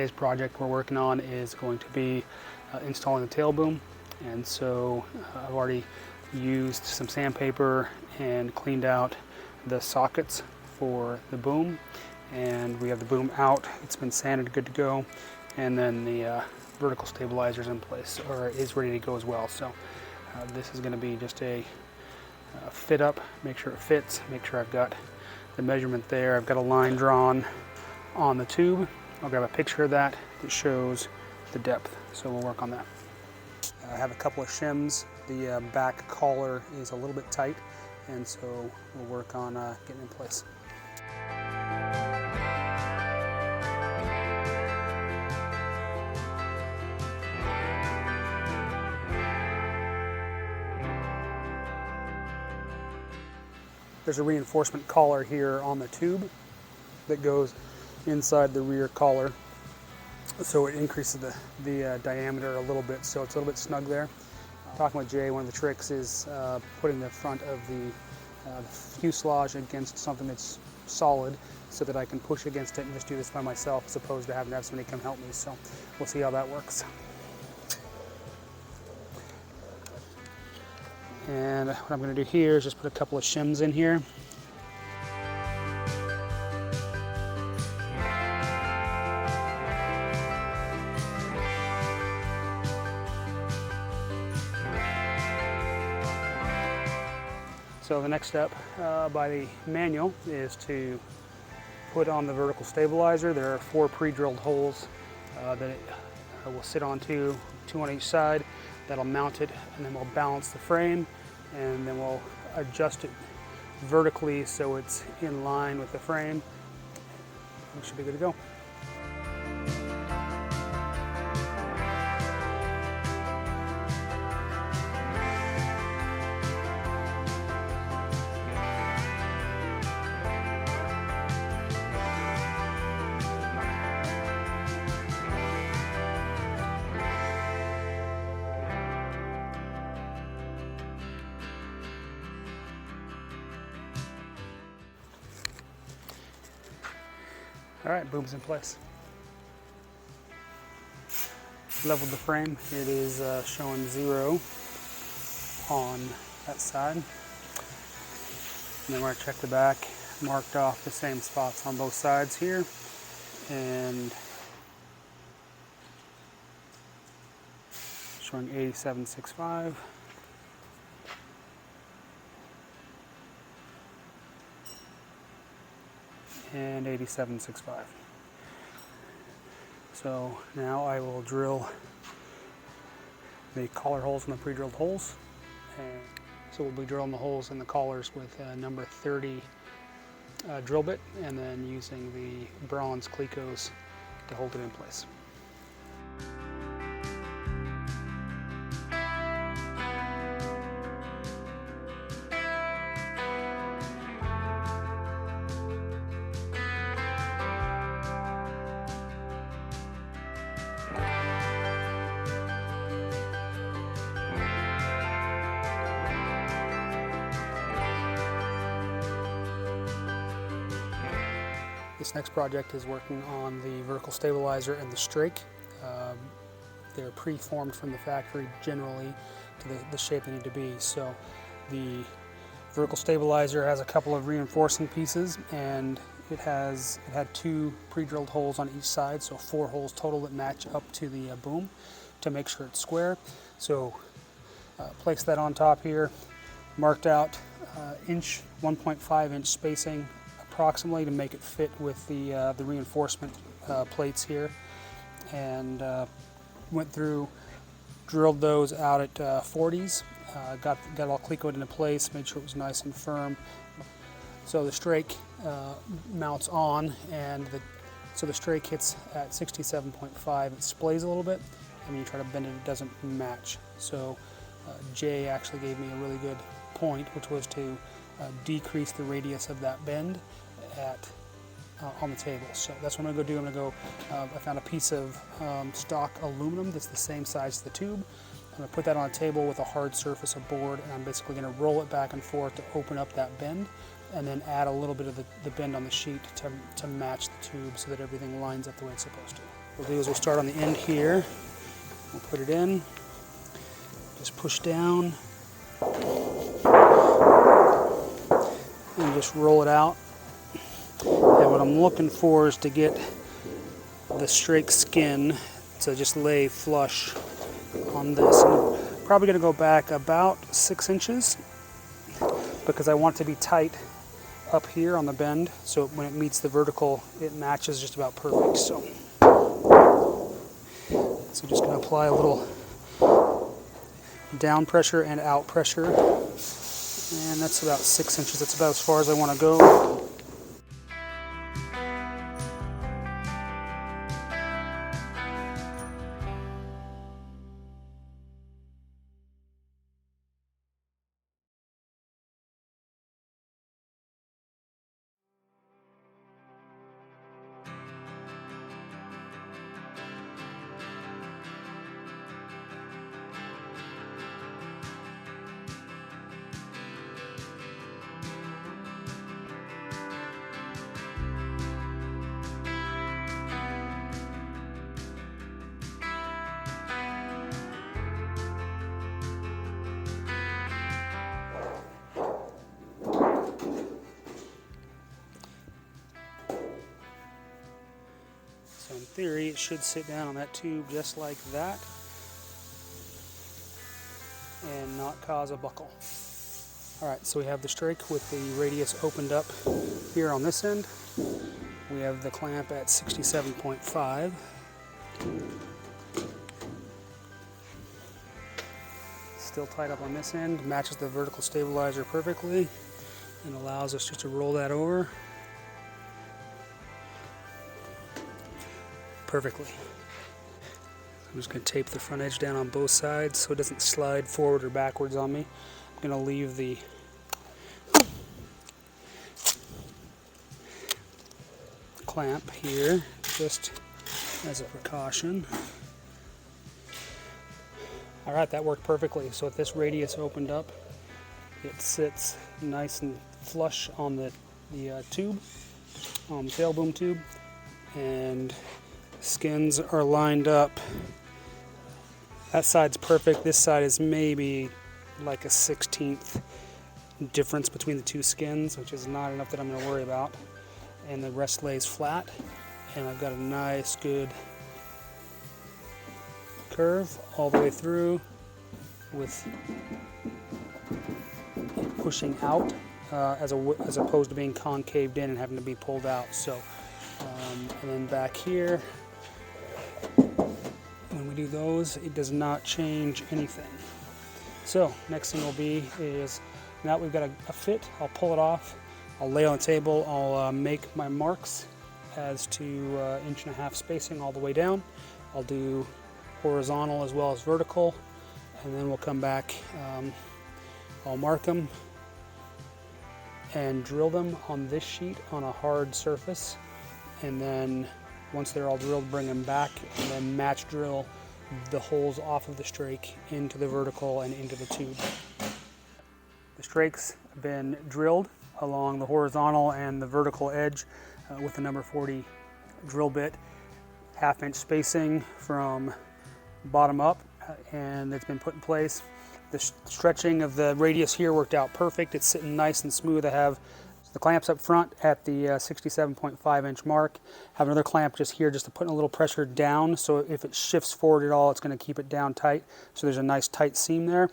today's project we're working on is going to be installing the tail boom. And so I've already used some sandpaper and cleaned out the sockets for the boom. And we have the boom out, it's been sanded, good to go. And then the vertical stabilizer is in place, or is ready to go as well. So this is going to be just a fit up, make sure it fits, make sure I've got the measurement there. I've got a line drawn on the tube. I'll grab a picture of that that shows the depth, so we'll work on that. I have a couple of shims. The back collar is a little bit tight, and so we'll work on getting in place. There's a reinforcement collar here on the tube that goes inside the rear collar, so it increases the diameter a little bit, so it's a little bit snug there. Talking with Jay, one of the tricks is putting the front of the fuselage against something that's solid so that I can push against it and just do this by myself as opposed to having to have somebody come help me. So we'll see how that works. And what I'm going to do here is just put a couple of shims in here. So the next step by the manual is to put on the vertical stabilizer. There are 4 pre-drilled holes that it will sit onto, 2 on each side. That'll mount it, and then we'll balance the frame, and then we'll adjust it vertically so it's in line with the frame. We should be good to go. All right, boom's in place. Leveled the frame. It is showing 0 on that side. And then we're going to check the back. Marked off the same spots on both sides here. And showing 87.65. And 87.65. So now I will drill the collar holes in the pre-drilled holes. And so we'll be drilling the holes in the collars with number 30 drill bit, and then using the bronze clecos to hold it in place. This next project is working on the vertical stabilizer and the Strake. They're pre-formed from the factory generally to the shape they need to be. So the vertical stabilizer has a couple of reinforcing pieces, and it had 2 pre-drilled holes on each side, so 4 holes total that match up to the boom to make sure it's square. So place that on top here, marked out 1.5 inch spacing approximately to make it fit with the reinforcement plates here, and went through, drilled those out at 40s, got all clecoed into place, made sure it was nice and firm. So the Strake mounts on, and so the Strake hits at 67.5. It splays a little bit, and when you try to bend it, it doesn't match. So Jay actually gave me a really good point, which was to decrease the radius of that bend on the table. So that's what I'm going to go do. I'm going to go, I found a piece of stock aluminum that's the same size as the tube. I'm going to put that on a table with a hard surface of board, and I'm basically going to roll it back and forth to open up that bend, and then add a little bit of the bend on the sheet to match the tube so that everything lines up the way it's supposed to. What we'll do is we'll start on the end here. We'll put it in, just push down, and just roll it out. And what I'm looking for is to get the Strake skin to just lay flush on this. And I'm probably going to go back about 6 inches because I want it to be tight up here on the bend, so when it meets the vertical it matches just about perfect. So just going to apply a little down pressure and out pressure, and that's about 6 inches. That's about as far as I want to go. So in theory, it should sit down on that tube just like that and not cause a buckle. All right, so we have the Strake with the radius opened up here on this end. We have the clamp at 67.5. Still tight up on this end, matches the vertical stabilizer perfectly and allows us just to roll that over perfectly. I'm just going to tape the front edge down on both sides so it doesn't slide forward or backwards on me. I'm going to leave the clamp here just as a precaution. Alright, that worked perfectly. So if this radius opened up, it sits nice and flush on the tube, on the tail boom tube, and skins are lined up. That side's perfect. This side is maybe like a 1/16 difference between the two skins, which is not enough that I'm going to worry about. And the rest lays flat, and I've got a nice good curve all the way through with pushing out as opposed to being concaved in and having to be pulled out. So and then back here, when we do those, it does not change anything. So next thing will be is, now that we've got a fit, I'll pull it off, I'll lay on the table, I'll make my marks as to 1.5 inch spacing all the way down. I'll do horizontal as well as vertical, and then we'll come back, I'll mark them and drill them on this sheet on a hard surface, and then once they're all drilled, bring them back and then match drill the holes off of the Strake into the vertical and into the tube. The Strake's been drilled along the horizontal and the vertical edge with the number 40 drill bit, 1/2 inch spacing from bottom up, and it's been put in place. The stretching of the radius here worked out perfect. It's sitting nice and smooth. I have the clamps up front at the 67.5 inch mark. Have another clamp just here just to put a little pressure down, so if it shifts forward at all, it's going to keep it down tight. So there's a nice tight seam there.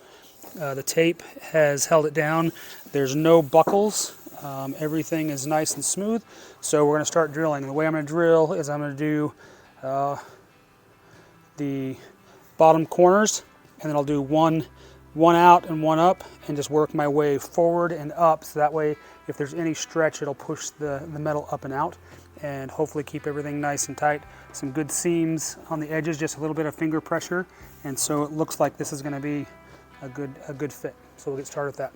The tape has held it down. There's no buckles. Everything is nice and smooth. So we're going to start drilling. The way I'm going to drill is I'm going to do the bottom corners, and then I'll do one out and one up, and just work my way forward and up, so that way if there's any stretch, it'll push the metal up and out, and hopefully keep everything nice and tight. Some good seams on the edges, just a little bit of finger pressure, and so it looks like this is going to be a good fit. So we'll get started with that.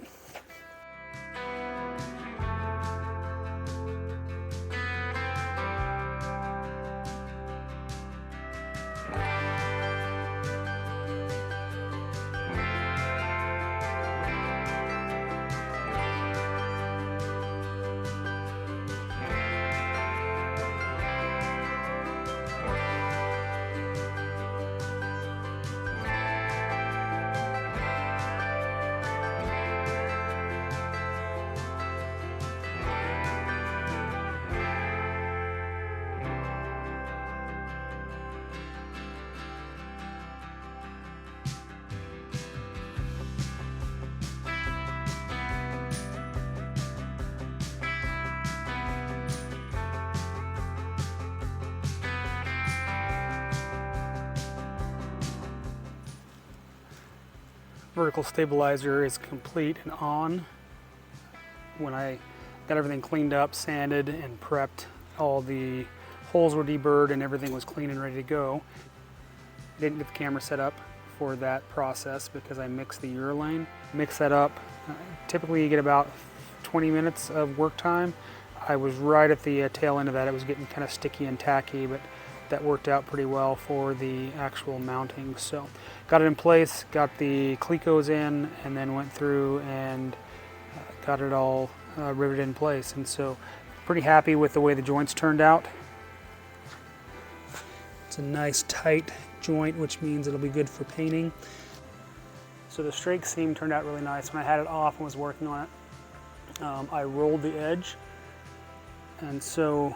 vertical stabilizer is complete and on. When I got everything cleaned up, sanded, and prepped, all the holes were deburred and everything was clean and ready to go. I didn't get the camera set up for that process because I mixed the urolane. Mix that up. Typically you get about 20 minutes of work time. I was right at the tail end of that. It was getting kind of sticky and tacky, but that worked out pretty well for the actual mounting. So got it in place, got the clecos in, and then went through and got it all riveted in place. And so pretty happy with the way the joints turned out. It's a nice tight joint, which means it'll be good for painting. So the Strake seam turned out really nice. When I had it off and was working on it, I rolled the edge. And so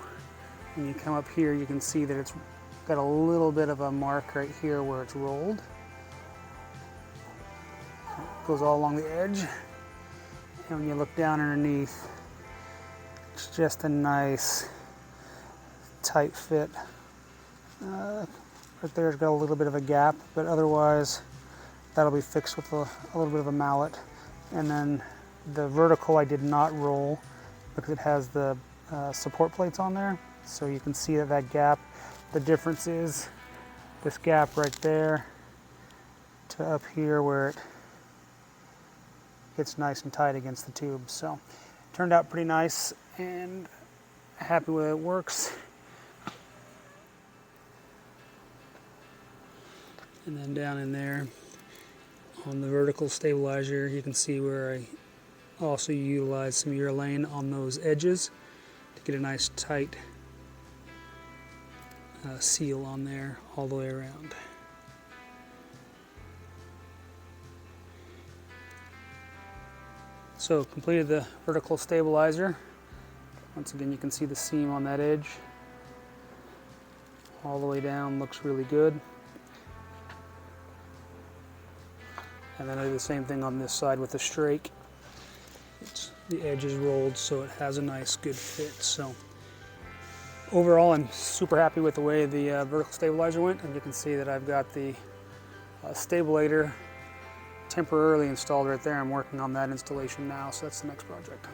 when you come up here, you can see that it's got a little bit of a mark right here where it's rolled. It goes all along the edge. And when you look down underneath, it's just a nice tight fit. Right there's got a little bit of a gap, but otherwise that'll be fixed with a little bit of a mallet. And then the vertical I did not roll because it has the support plates on there. So you can see that gap. The difference is this gap right there to up here where it gets nice and tight against the tube. So it turned out pretty nice and happy with it works. And then down in there on the vertical stabilizer, you can see where I also utilized some urolane on those edges to get a nice tight seal on there all the way around. So completed the vertical stabilizer. Once again, you can see the seam on that edge all the way down, looks really good. And then I do the same thing on this side with the Strake. The edge is rolled so it has a nice good fit. So overall, I'm super happy with the way the vertical stabilizer went. And you can see that I've got the stabilator temporarily installed right there. I'm working on that installation now, so that's the next project.